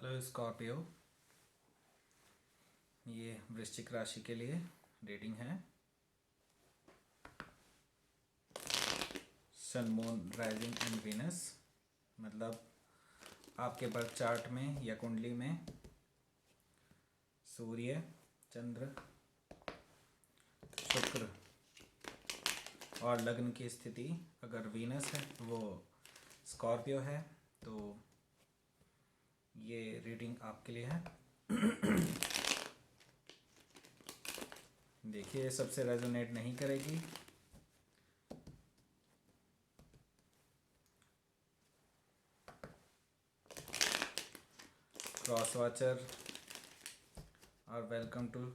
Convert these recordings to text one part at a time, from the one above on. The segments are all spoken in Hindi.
हेलो स्कॉर्पियो, ये वृश्चिक राशि के लिए रीडिंग है। Sun moon rising and Venus, मतलब आपके बर्थ चार्ट में या कुंडली में सूर्य, चंद्र, शुक्र और लग्न की स्थिति अगर वीनस है, वो स्कॉर्पियो है, तो ये रीडिंग आपके लिए है। देखिए, सबसे रेजोनेट नहीं करेगी। Cross watcher are welcome to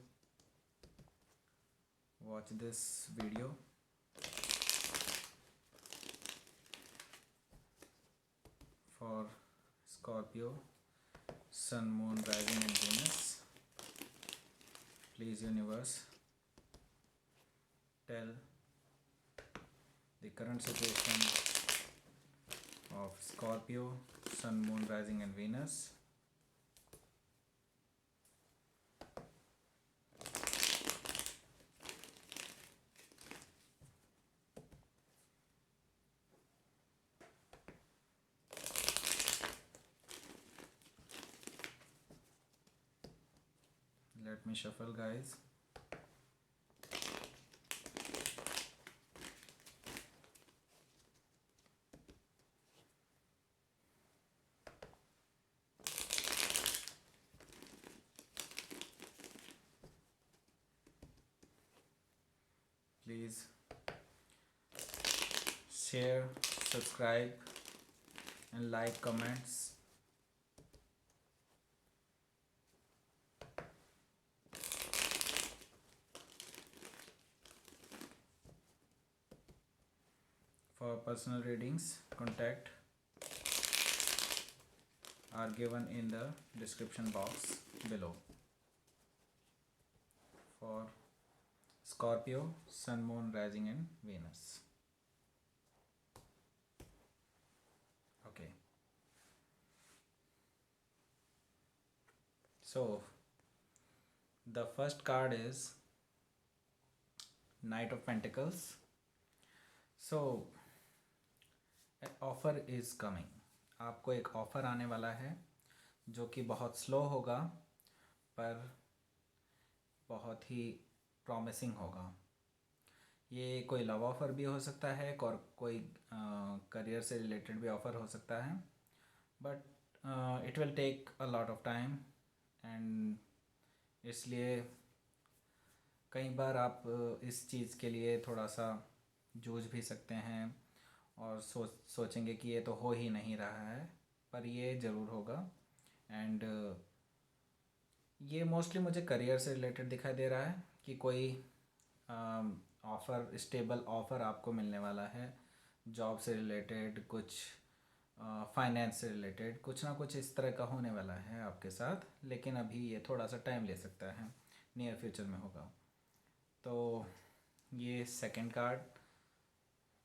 watch this video. For Scorpio, Sun, Moon, Rising and Venus, please universe tell the current situation of Scorpio, Sun, Moon, Rising and Venus. Let me shuffle, guys. Please share, subscribe and like, comments. For personal readings, contact are given in the description box below. For Scorpio, Sun, Moon, Rising and Venus. Okay. So the first card is Knight of Pentacles. So an offer is coming. आपको एक ऑफ़र आने वाला है जो कि बहुत स्लो होगा पर बहुत ही प्रॉमिसिंग होगा। ये कोई लव ऑफ़र भी हो सकता है और कोई करियर से रिलेटेड भी ऑफ़र हो सकता है, but it will take a lot of time and इसलिए कई बार आप इस चीज़ के लिए थोड़ा सा जूझ भी सकते हैं और सोचेंगे कि ये तो हो ही नहीं रहा है, पर ये ज़रूर होगा। एंड ये मोस्टली मुझे करियर से रिलेटेड दिखाई दे रहा है कि कोई ऑफ़र, स्टेबल ऑफ़र आपको मिलने वाला है, जॉब से रिलेटेड, कुछ फाइनेंस से रिलेटेड, कुछ ना कुछ इस तरह का होने वाला है आपके साथ। लेकिन अभी ये थोड़ा सा टाइम ले सकता है, नियर फ्यूचर में होगा। तो ये सेकंड कार्ड,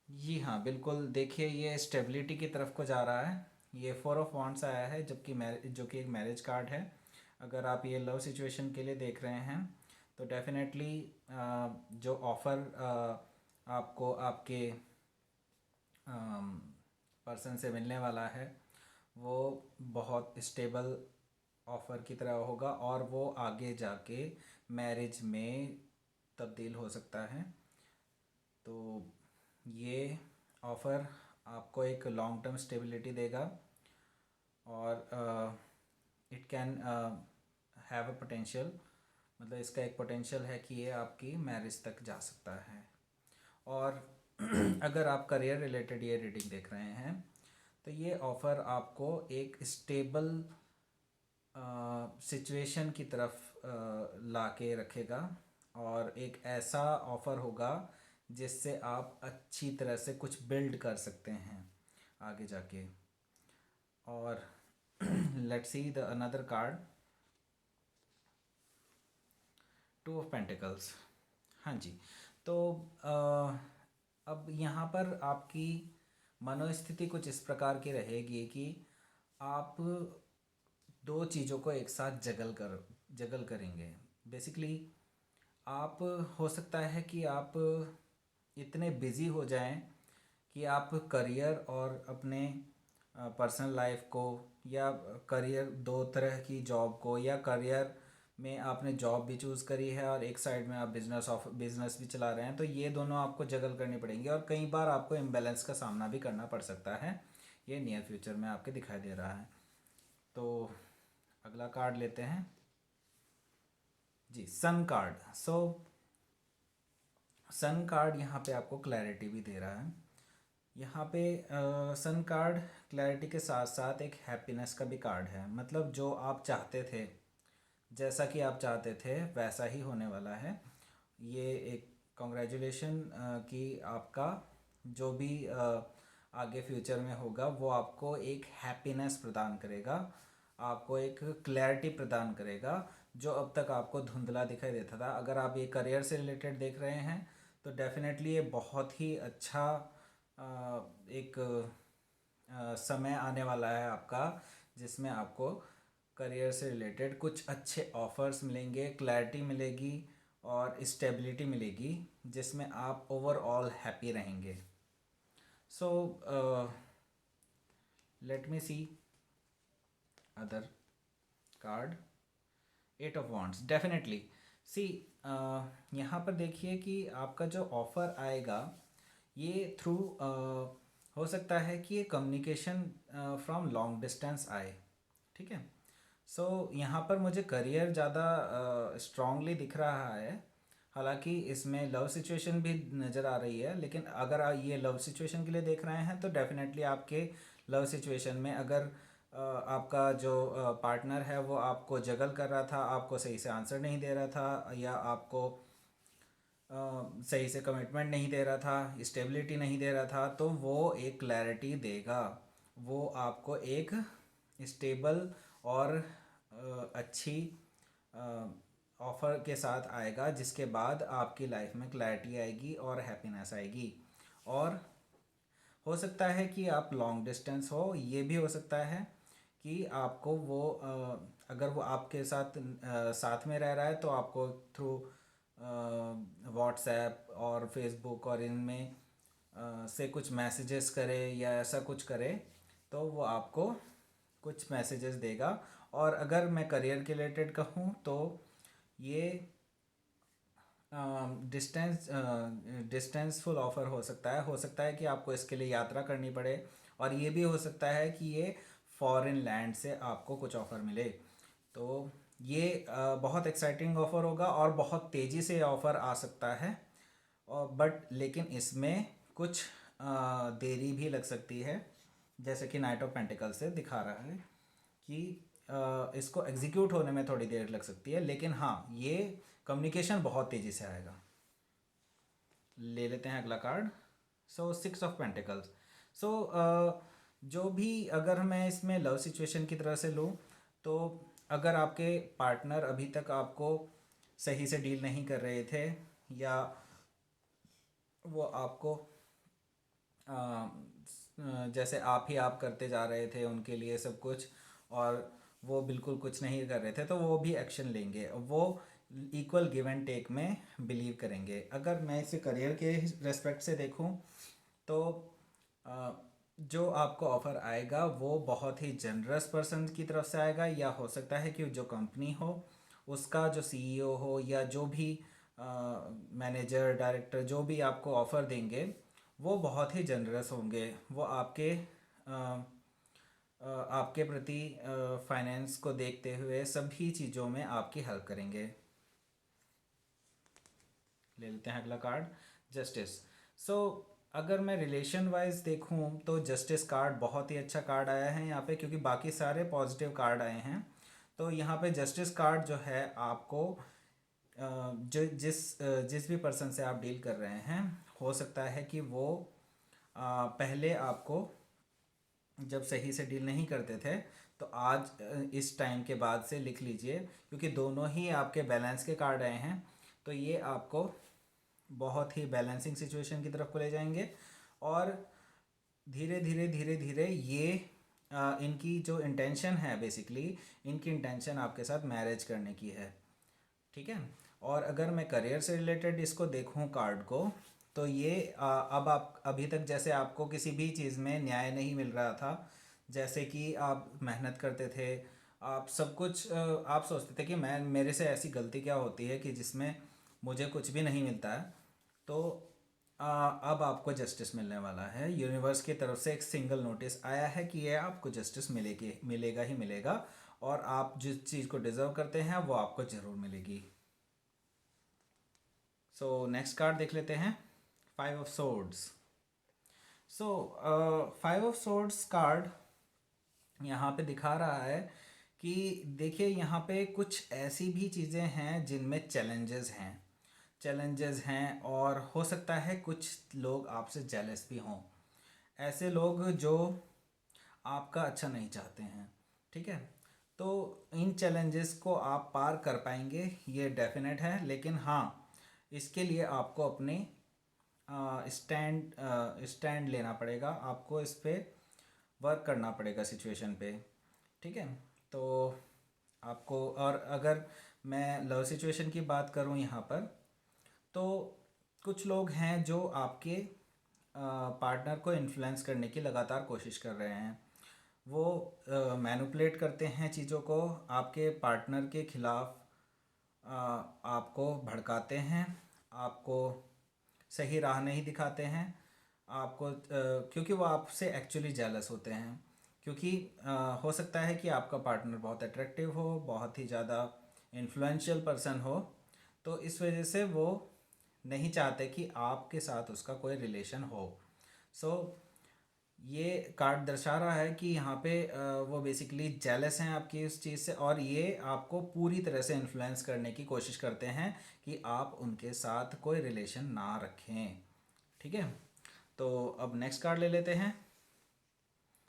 जी हाँ बिल्कुल, देखिए ये स्टेबिलिटी की तरफ को जा रहा है। ये 4 ऑफ वांड्स आया है, जबकि जो कि एक मैरिज कार्ड है। अगर आप ये लव सिचुएशन के लिए देख रहे हैं तो डेफिनेटली जो ऑफ़र आपको आपके पर्सन से मिलने वाला है वो बहुत स्टेबल ऑफ़र की तरह होगा और वो आगे जाके मैरिज में तब्दील हो सकता है। तो ये ऑफ़र आपको एक लॉन्ग टर्म स्टेबिलिटी देगा और it can have a potential, मतलब इसका एक पोटेंशियल है कि ये आपकी मैरिज तक जा सकता है। और अगर आप करियर रिलेटेड ये रीडिंग देख रहे हैं तो ये ऑफ़र आपको एक स्टेबल सिचुएशन की तरफ ला के रखेगा और एक ऐसा ऑफ़र होगा जिससे आप अच्छी तरह से कुछ बिल्ड कर सकते हैं आगे जाके। और let's see the another card, 2 of pentacles. हाँ जी, तो अब यहाँ पर आपकी मनोस्थिति कुछ इस प्रकार की रहेगी कि आप दो चीज़ों को एक साथ जगल करेंगे। बेसिकली आप हो सकता है कि आप इतने बिज़ी हो जाएं कि आप करियर और अपने पर्सनल लाइफ को, या करियर दो तरह की जॉब को, या करियर में आपने जॉब भी चूज़ करी है और एक साइड में आप बिजनेस भी चला रहे हैं, तो ये दोनों आपको जगल करनी पड़ेंगी और कई बार आपको इम्बैलेंस का सामना भी करना पड़ सकता है। ये नियर फ्यूचर में आपके दिखाई दे रहा है। तो अगला कार्ड लेते हैं जी, सन कार्ड। सन कार्ड यहाँ पे आपको क्लैरिटी भी दे रहा है। यहाँ पे सन कार्ड क्लैरिटी के साथ साथ एक हैप्पीनेस का भी कार्ड है। मतलब जो आप चाहते थे, जैसा कि आप चाहते थे वैसा ही होने वाला है। ये एक कॉन्ग्रेचुलेशन कि आपका जो भी आगे फ्यूचर में होगा वो आपको एक हैप्पीनेस प्रदान करेगा, आपको एक क्लैरिटी प्रदान करेगा जो अब तक आपको धुंधला दिखाई देता था। अगर आप ये करियर से रिलेटेड देख रहे हैं तो डेफिनेटली ये बहुत ही अच्छा एक समय आने वाला है आपका, जिसमें आपको करियर से रिलेटेड कुछ अच्छे ऑफर्स मिलेंगे, क्लैरिटी मिलेगी और स्टेबिलिटी मिलेगी, जिसमें आप ओवरऑल हैप्पी रहेंगे। So let me see other card, eight of wands. Definitely see यहाँ पर देखिए कि आपका जो ऑफ़र आएगा ये थ्रू हो सकता है कि ये कम्युनिकेशन फ्रॉम लॉन्ग डिस्टेंस आए। ठीक है। सो यहाँ पर मुझे करियर ज़्यादा स्ट्रांगली दिख रहा है। हालांकि इसमें लव सिचुएशन भी नज़र आ रही है, लेकिन अगर आप ये लव सिचुएशन के लिए देख रहे हैं तो डेफिनेटली आपके लव सिचुएशन में अगर आपका जो पार्टनर है वो आपको जगल कर रहा था, आपको सही से आंसर नहीं दे रहा था, या आपको सही से कमिटमेंट नहीं दे रहा था, स्टेबिलिटी नहीं दे रहा था, तो वो एक क्लैरिटी देगा। वो आपको एक स्टेबल और अच्छी ऑफ़र के साथ आएगा, जिसके बाद आपकी लाइफ में क्लैरिटी आएगी और हैप्पीनेस आएगी। और हो सकता है कि आप लॉन्ग डिस्टेंस हो, ये भी हो सकता है कि आपको वो अगर वो आपके साथ में रह रहा है तो आपको थ्रू व्हाट्सएप और फेसबुक और इनमें से कुछ मैसेजेस करे या ऐसा कुछ करे, तो वो आपको कुछ मैसेजेस देगा। और अगर मैं करियर के रिलेटेड कहूँ तो ये डिस्टेंसफुल ऑफ़र हो सकता है कि आपको इसके लिए यात्रा करनी पड़े, और ये भी हो सकता है कि ये फॉरेन लैंड से आपको कुछ ऑफ़र मिले। तो ये बहुत एक्साइटिंग ऑफ़र होगा और बहुत तेज़ी से ऑफ़र आ सकता है, और बट लेकिन इसमें कुछ देरी भी लग सकती है, जैसे कि नाइट ऑफ पेंटिकल से दिखा रहा है कि इसको एग्जीक्यूट होने में थोड़ी देर लग सकती है, लेकिन हाँ ये कम्युनिकेशन बहुत तेज़ी से आएगा। ले लेते हैं अगला card. So six of pentacles. So जो भी, अगर मैं इसमें लव सिचुएशन की तरह से लूँ तो अगर आपके पार्टनर अभी तक आपको सही से डील नहीं कर रहे थे, या वो आपको जैसे आप ही आप करते जा रहे थे उनके लिए सब कुछ, और वो बिल्कुल कुछ नहीं कर रहे थे, तो वो भी एक्शन लेंगे। वो इक्वल गिव एंड टेक में बिलीव करेंगे। अगर मैं इसे करियर के रेस्पेक्ट से देखूं तो जो आपको ऑफ़र आएगा वो बहुत ही जनरस पर्सन की तरफ से आएगा, या हो सकता है कि जो कंपनी हो उसका जो सीईओ हो, या जो भी मैनेजर डायरेक्टर जो भी आपको ऑफ़र देंगे वो बहुत ही जनरस होंगे। वो आपके प्रति फाइनेंस को देखते हुए सभी चीज़ों में आपकी हेल्प करेंगे। ले लेते हैं अगला कार्ड, जस्टिस। सो अगर मैं रिलेशन वाइज देखूं तो जस्टिस कार्ड बहुत ही अच्छा कार्ड आया है यहाँ पे, क्योंकि बाकी सारे पॉजिटिव कार्ड आए हैं। तो यहाँ पे जस्टिस कार्ड जो है आपको जो जिस भी पर्सन से आप डील कर रहे हैं, हो सकता है कि वो पहले आपको जब सही से डील नहीं करते थे, तो आज इस टाइम के बाद से लिख लीजिए, क्योंकि दोनों ही आपके बैलेंस के कार्ड आए हैं, तो ये आपको बहुत ही बैलेंसिंग सिचुएशन की तरफ को ले जाएंगे, और धीरे धीरे धीरे धीरे ये इनकी जो इंटेंशन है बेसिकली, इनकी इंटेंशन आपके साथ मैरिज करने की है, ठीक है। और अगर मैं करियर से रिलेटेड इसको देखूं कार्ड को, तो ये अब आप अभी तक जैसे आपको किसी भी चीज़ में न्याय नहीं मिल रहा था, जैसे कि आप मेहनत करते थे, आप सब कुछ आप सोचते थे कि मैं मेरे से ऐसी गलती क्या होती है कि जिसमें मुझे कुछ भी नहीं मिलता है। तो अब आपको जस्टिस मिलने वाला है। यूनिवर्स की तरफ से एक सिंगल नोटिस आया है कि ये आपको जस्टिस मिलेगा ही मिलेगा, और आप जिस चीज़ को डिज़र्व करते हैं वो आपको ज़रूर मिलेगी। सो नेक्स्ट कार्ड देख लेते हैं, 5 of swords. So 5 of swords card यहाँ पे दिखा रहा है कि देखिए यहाँ पे कुछ ऐसी भी चीज़ें हैं जिनमें चैलेंजेस हैं, और हो सकता है कुछ लोग आपसे जेलस भी हों, ऐसे लोग जो आपका अच्छा नहीं चाहते हैं, ठीक है। तो इन चैलेंजेस को आप पार कर पाएंगे ये डेफिनेट है, लेकिन हाँ, इसके लिए आपको अपने स्टैंड लेना पड़ेगा, आपको इस पे वर्क करना पड़ेगा सिचुएशन पे, ठीक है। तो आपको, और अगर मैं लव सिचुएशन की बात करूं यहाँ पर, तो कुछ लोग हैं जो आपके पार्टनर को इन्फ्लुएंस करने की लगातार कोशिश कर रहे हैं। वो मैनिपुलेट करते हैं चीज़ों को आपके पार्टनर के खिलाफ, आपको भड़काते हैं, आपको सही राह नहीं दिखाते हैं, आपको क्योंकि वो आपसे एक्चुअली जेलस होते हैं, क्योंकि हो सकता है कि आपका पार्टनर बहुत अट्रैक्टिव हो, बहुत ही ज़्यादा इन्फ्लुएंशियल पर्सन हो, तो इस वजह से वो नहीं चाहते कि आपके साथ उसका कोई रिलेशन हो। सो ये कार्ड दर्शा रहा है कि यहाँ पे वो बेसिकली जेलस हैं आपकी इस चीज़ से, और ये आपको पूरी तरह से इन्फ्लुएंस करने की कोशिश करते हैं कि आप उनके साथ कोई रिलेशन ना रखें, ठीक है। तो अब नेक्स्ट कार्ड ले लेते हैं।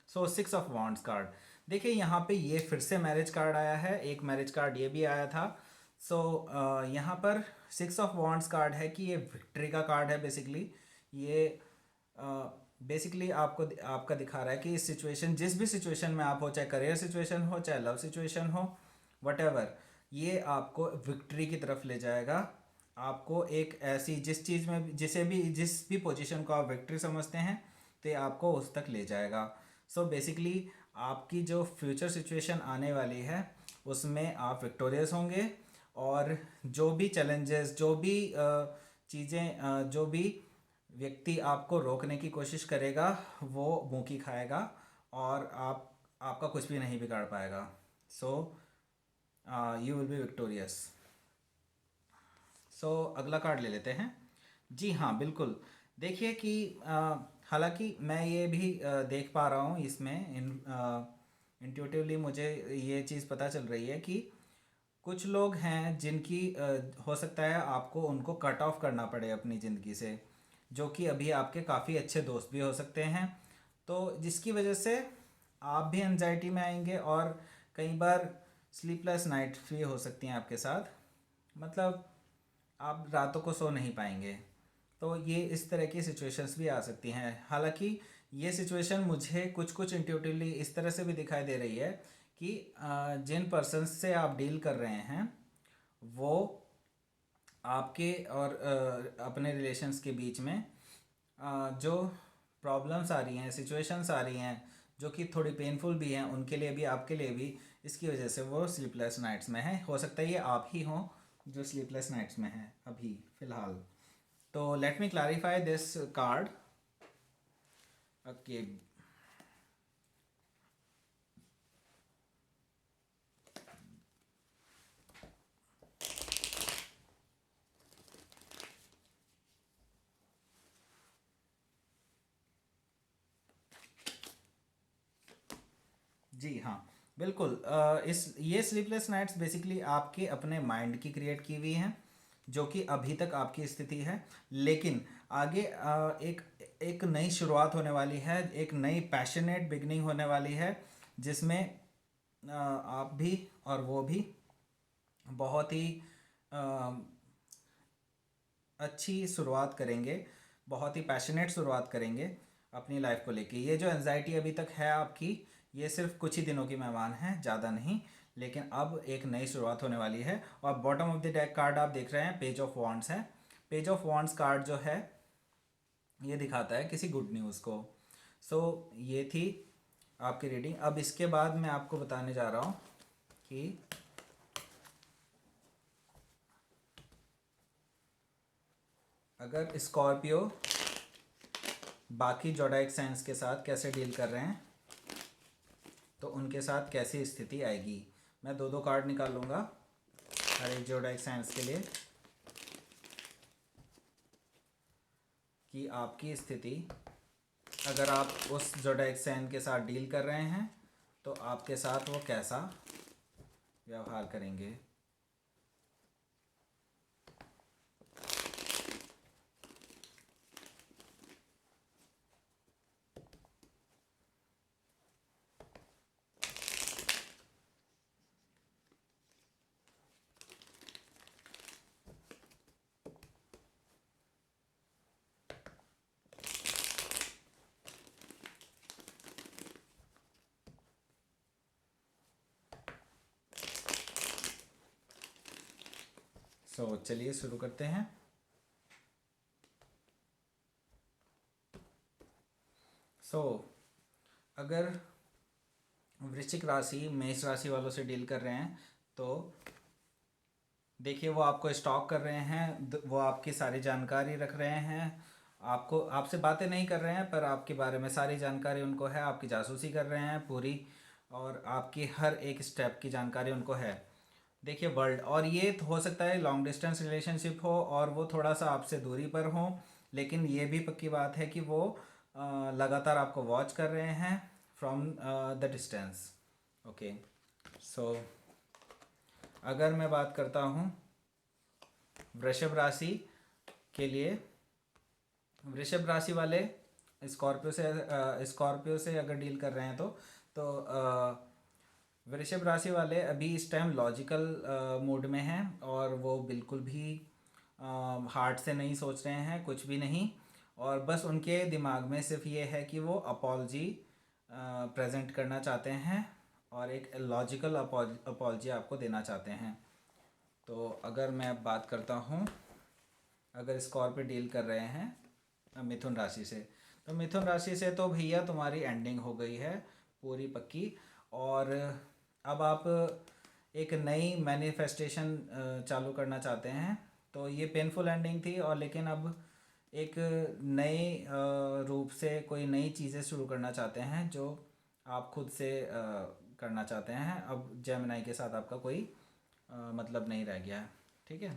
सो 6 ऑफ वॉन्ड्स कार्ड, देखिए यहाँ पे ये फिर से मैरिज कार्ड आया है, एक मैरिज कार्ड ये भी आया था। सो यहाँ पर 6 ऑफ वॉन्ड्स कार्ड है कि ये विक्ट्री का कार्ड है बेसिकली। ये बेसिकली आपको आपका दिखा रहा है कि इस सिचुएशन, जिस भी सिचुएशन में आप हो, चाहे करियर सिचुएशन हो, चाहे लव सिचुएशन हो, वटेवर, ये आपको विक्ट्री की तरफ ले जाएगा। आपको एक ऐसी जिस चीज़ में जिस भी पोजीशन को आप विक्ट्री समझते हैं, तो ये आपको उस तक ले जाएगा। सो बेसिकली आपकी जो फ्यूचर सिचुएशन आने वाली है उसमें आप विक्टोरियस होंगे, और जो भी चैलेंजेस, जो भी चीज़ें, जो भी व्यक्ति आपको रोकने की कोशिश करेगा वो मुंह की खाएगा, और आपका कुछ भी नहीं बिगाड़ पाएगा। So you will be victorious. So अगला कार्ड ले लेते हैं। जी हाँ, बिल्कुल। देखिए कि हालांकि मैं ये भी देख पा रहा हूँ इसमें, इंट्यूटिवली मुझे ये चीज़ पता चल रही है कि कुछ लोग हैं जिनकी हो सकता है आपको उनको कट ऑफ करना पड़े अपनी ज़िंदगी से, जो कि अभी आपके काफ़ी अच्छे दोस्त भी हो सकते हैं। तो जिसकी वजह से आप भी एनजाइटी में आएंगे, और कई बार स्लीपलेस नाइट्स भी हो सकती हैं आपके साथ, मतलब आप रातों को सो नहीं पाएंगे। तो ये इस तरह की सिचुएशंस भी आ सकती हैं। हालांकि ये सिचुएशन मुझे कुछ कुछ इंट्यूटिवली इस तरह से भी दिखाई दे रही है कि जिन पर्सन्स से आप डील कर रहे हैं वो आपके और अपने रिलेशंस के बीच में जो प्रॉब्लम्स आ रही हैं, सिचुएशंस आ रही हैं जो कि थोड़ी पेनफुल भी हैं, उनके लिए भी आपके लिए भी, इसकी वजह से वो स्लीपलेस नाइट्स में है। हो सकता है ये आप ही हों जो स्लीपलेस नाइट्स में हैं अभी फ़िलहाल। तो let me clarify this card. Okay, जी हाँ, बिल्कुल। इस ये स्लीपलेस नाइट्स बेसिकली आपके अपने माइंड की क्रिएट की हुई हैं, जो कि अभी तक आपकी स्थिति है, लेकिन आगे एक एक नई शुरुआत होने वाली है, एक नई पैशनेट बिगनिंग होने वाली है, जिसमें आप भी और वो भी बहुत ही अ, अच्छी शुरुआत करेंगे, बहुत ही पैशनेट शुरुआत करेंगे अपनी लाइफ को लेके। ये जो एनजाइटी अभी तक है आपकी, ये सिर्फ कुछ ही दिनों की मेहमान हैं, ज़्यादा नहीं, लेकिन अब एक नई शुरुआत होने वाली है। और bottom of the deck card आप देख रहे हैं, पेज ऑफ वॉन्ड्स है। पेज ऑफ वॉन्ड्स कार्ड जो है ये दिखाता है किसी गुड न्यूज़ को। सो ये थी आपकी रीडिंग। अब इसके बाद मैं आपको बताने जा रहा हूँ कि अगर स्कॉर्पियो बाकी जोडाइक साइंस के साथ कैसे डील कर रहे हैं, तो उनके साथ कैसी स्थिति आएगी। मैं दो दो कार्ड निकाल लूँगा हर एक जोडाइक साइंस के लिए कि आपकी स्थिति, अगर आप उस जोडाइक साइन के साथ डील कर रहे हैं तो आपके साथ वो कैसा व्यवहार करेंगे। सो चलिए शुरू करते हैं। अगर वृश्चिक राशि मेष राशि वालों से डील कर रहे हैं तो देखिए वो आपको स्टॉक कर रहे हैं, वो आपकी सारी जानकारी रख रहे हैं, आपको आपसे बातें नहीं कर रहे हैं पर आपके बारे में सारी जानकारी उनको है, आपकी जासूसी कर रहे हैं पूरी, और आपकी हर एक स्टेप की जानकारी उनको है। देखिए वर्ल्ड, और ये हो सकता है लॉन्ग डिस्टेंस रिलेशनशिप हो और वो थोड़ा सा आपसे दूरी पर हो, लेकिन ये भी पक्की बात है कि वो लगातार आपको वॉच कर रहे हैं फ्रॉम द डिस्टेंस। ओके, सो अगर मैं बात करता हूँ वृषभ राशि के लिए, वृषभ राशि वाले स्कॉर्पियो से अगर डील कर रहे हैं तो वृषभ राशि वाले अभी इस टाइम लॉजिकल मूड में हैं और वो बिल्कुल भी हार्ट से नहीं सोच रहे हैं, कुछ भी नहीं, और बस उनके दिमाग में सिर्फ ये है कि वो अपॉलजी प्रेजेंट करना चाहते हैं और एक लॉजिकल अपॉलजी आपको देना चाहते हैं। तो अगर मैं अब बात करता हूँ, अगर स्कॉर्पियो डील कर रहे हैं मिथुन राशि से, तो मिथुन राशि से तो भैया तुम्हारी एंडिंग हो गई है पूरी पक्की, और अब आप एक नई मैनिफेस्टेशन चालू करना चाहते हैं। तो ये पेनफुल एंडिंग थी, और लेकिन अब एक नए रूप से कोई नई चीज़ें शुरू करना चाहते हैं जो आप खुद से करना चाहते हैं। अब जेमिनी के साथ आपका कोई मतलब नहीं रह गया है, ठीक है।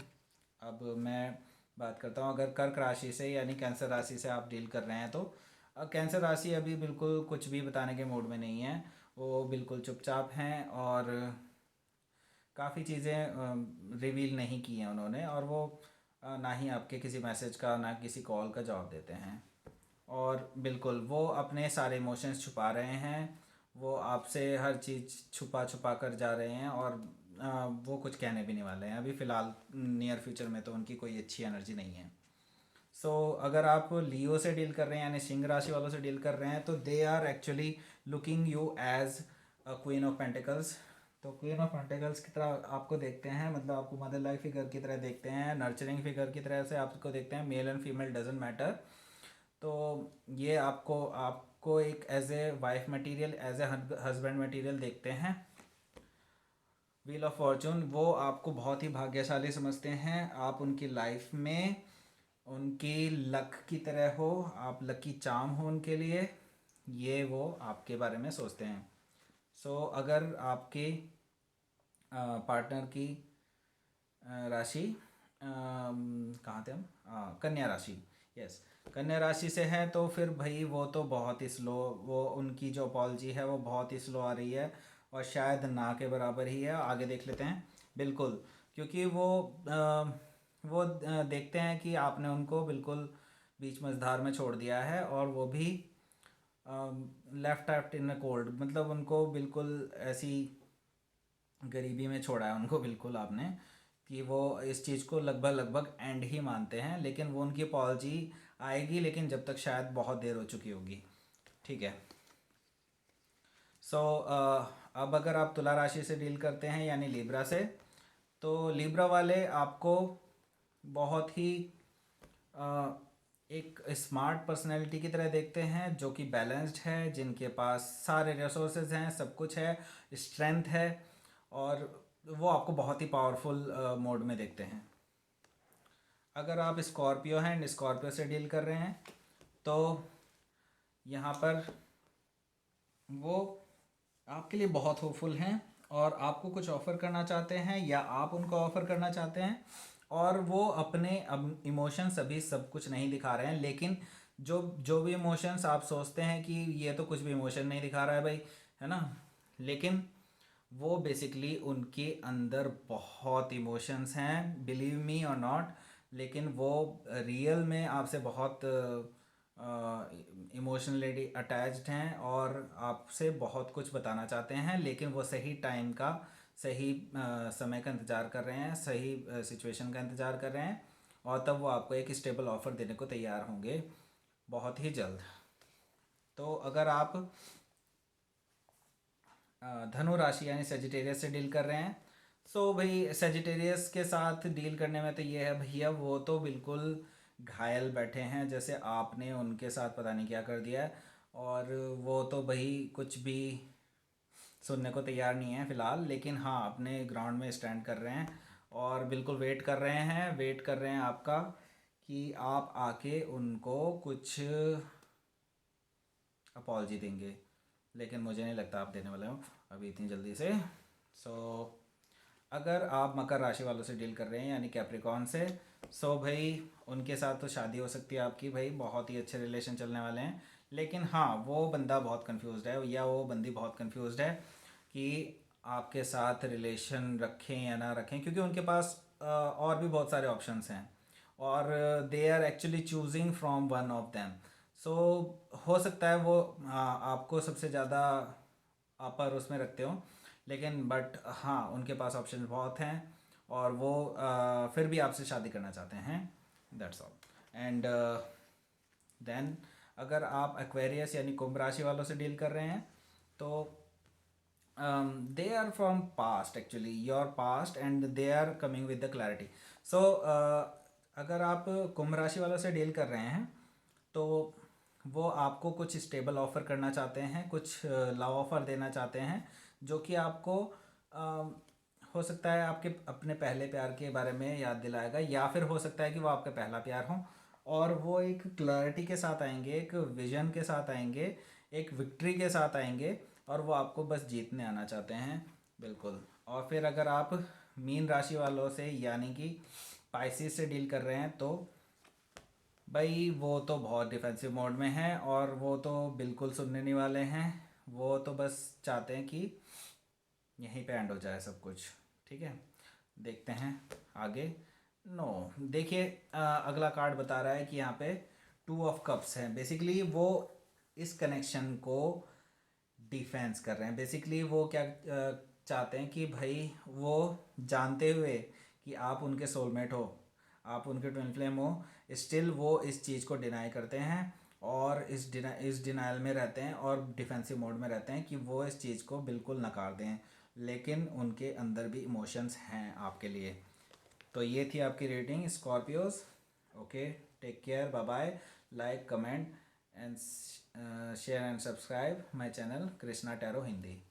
अब मैं बात करता हूँ, अगर कर्क राशि से यानी कैंसर राशि से आप डील कर रहे हैं तो कैंसर राशि अभी बिल्कुल कुछ भी बताने के मूड में नहीं है, वो बिल्कुल चुपचाप हैं और काफ़ी चीज़ें रिवील नहीं की हैं उन्होंने, और वो ना ही आपके किसी मैसेज का ना किसी कॉल का जवाब देते हैं, और बिल्कुल वो अपने सारे इमोशंस छुपा रहे हैं, वो आपसे हर चीज़ छुपा छुपा कर जा रहे हैं, और वो कुछ कहने भी नहीं वाले हैं अभी फ़िलहाल, नियर फ्यूचर में तो उनकी कोई अच्छी एनर्जी नहीं है। सो अगर आप लियो से डील कर रहे हैं यानी सिंह राशि वालों से डील कर रहे हैं तो they are actually looking you as a queen of pentacles. तो क्वीन ऑफ पेंटिकल्स की तरह आपको देखते हैं, मतलब आपको मदर लाइफ फिगर की तरह देखते हैं, नर्चरिंग फिगर की तरह से आपको देखते हैं, male and female doesn't matter. तो ये आपको आपको एक as a wife material, as a husband material देखते हैं। व्हील ऑफ फॉर्चून, वो आपको बहुत ही भाग्यशाली समझते हैं, आप उनकी लाइफ में उनकी लक की तरह हो, आप लकी चार्म हो उनके लिए, ये वो आपके बारे में सोचते हैं। सो अगर आपके पार्टनर की राशि कहाँ थे हम, कन्या राशि, यस, कन्या राशि से है तो फिर भाई वो तो बहुत ही स्लो, वो उनकी जो अपॉलजी है वो बहुत ही स्लो आ रही है और शायद ना के बराबर ही है। आगे देख लेते हैं, बिल्कुल, क्योंकि वो देखते हैं कि आपने उनको बिल्कुल बीच मझधार में छोड़ दिया है, और वो भी left out in a cold, मतलब उनको बिल्कुल ऐसी गरीबी में छोड़ा है उनको बिल्कुल आपने, कि वो इस चीज़ को लगभग लगभग एंड ही मानते हैं, लेकिन वो उनकी अपॉलजी आएगी लेकिन जब तक शायद बहुत देर हो चुकी होगी, ठीक है। सो अब अगर आप तुला राशि से डील करते हैं यानी लिब्रा से, तो लिब्रा वाले आपको बहुत ही एक स्मार्ट पर्सनैलिटी की तरह देखते हैं, जो कि बैलेंस्ड है, जिनके पास सारे रिसोर्सेज हैं, सब कुछ है, स्ट्रेंथ है, और वो आपको बहुत ही पावरफुल मोड में देखते हैं। अगर आप स्कॉर्पियो हैं एंड स्कॉर्पियो से डील कर रहे हैं, तो यहाँ पर वो आपके लिए बहुत होपफुल हैं और आपको कुछ ऑफ़र करना चाहते हैं या आप उनको ऑफ़र करना चाहते हैं, और वो अपने अब इमोशंस अभी सब कुछ नहीं दिखा रहे हैं, लेकिन जो जो भी इमोशंस आप सोचते हैं कि ये तो कुछ भी इमोशन नहीं दिखा रहा है भाई, है ना, लेकिन वो बेसिकली उनके अंदर बहुत इमोशंस हैं, बिलीव मी और नॉट, लेकिन वो रियल में आपसे बहुत इमोशनली अटैच्ड हैं और आपसे बहुत कुछ बताना चाहते हैं, लेकिन वो सही टाइम का, सही समय का इंतज़ार कर रहे हैं, सही सिचुएशन का इंतज़ार कर रहे हैं, और तब वो आपको एक स्टेबल ऑफ़र देने को तैयार होंगे बहुत ही जल्द। तो अगर आप धनु राशि यानी सेजिटेरियस से डील कर रहे हैं, सो भाई सेजिटेरियस के साथ डील करने में तो ये है भैया, वो तो बिल्कुल घायल बैठे हैं, जैसे आपने उनके साथ पता नहीं क्या कर दिया है, और वो तो भाई कुछ भी सुनने को तैयार नहीं है फ़िलहाल, लेकिन हाँ अपने ग्राउंड में स्टैंड कर रहे हैं और बिल्कुल वेट कर रहे हैं आपका, कि आप आके उनको कुछ अपॉलजी देंगे, लेकिन मुझे नहीं लगता आप देने वाले हो अभी इतनी जल्दी से। सो अगर आप मकर राशि वालों से डील कर रहे हैं यानी कैप्रिकॉन से, सो भाई उनके साथ तो शादी हो सकती है आपकी, भाई बहुत ही अच्छे रिलेशन चलने वाले हैं, लेकिन हाँ वो बंदा बहुत कंफ्यूज्ड है या वो बंदी बहुत कंफ्यूज्ड है कि आपके साथ रिलेशन रखें या ना रखें, क्योंकि उनके पास और भी बहुत सारे ऑप्शंस हैं, और they are actually choosing from one of them. So हो सकता है वो आपको सबसे ज़्यादा अपर उसमें रखते हो, लेकिन बट हाँ उनके पास ऑप्शन बहुत हैं, और वो फिर भी आपसे शादी करना चाहते हैं, दैट्स ऑल। एंड देन अगर आप एक्वेरियस यानी कुंभ राशि वालों से डील कर रहे हैं, तो they are from past actually, your past, and they are coming with the clarity. So अगर आप कुंभ राशि वालों से डील कर रहे हैं, तो वो आपको कुछ स्टेबल ऑफ़र करना चाहते हैं, कुछ लव ऑफ़र देना चाहते हैं, जो कि आपको हो सकता है आपके अपने पहले प्यार के बारे में याद दिलाएगा, या फिर हो सकता है कि वो आपका पहला प्यार हो, और वो एक क्लैरिटी के साथ आएंगे, एक विजन के साथ आएंगे, एक विक्ट्री के साथ आएंगे, और वो आपको बस जीतने आना चाहते हैं, बिल्कुल। और फिर अगर आप मीन राशि वालों से यानी कि पाइसिस से डील कर रहे हैं, तो भाई वो तो बहुत डिफेंसिव मोड में है और वो तो बिल्कुल सुनने नहीं वाले हैं, वो तो बस चाहते हैं कि यहीं पे एंड हो जाए सब कुछ, ठीक है। देखते हैं आगे। नो देखिए, अगला कार्ड बता रहा है कि यहाँ पे 2 ऑफ कप्स हैं, बेसिकली वो इस कनेक्शन को डिफेंस कर रहे हैं, बेसिकली वो क्या चाहते हैं कि भाई वो जानते हुए कि आप उनके सोलमेट हो, आप उनके ट्विन फ्लेम हो, स्टिल वो इस चीज़ को डिनाई करते हैं और इस डिनाइल में रहते हैं और डिफेंसिव मोड में रहते हैं कि वो इस चीज़ को बिल्कुल नकार दें, लेकिन उनके अंदर भी इमोशंस हैं आपके लिए। तो ये थी आपकी rating Scorpios. Okay, take care, bye bye, like comment and share and subscribe my channel Krishna tarot Hindi.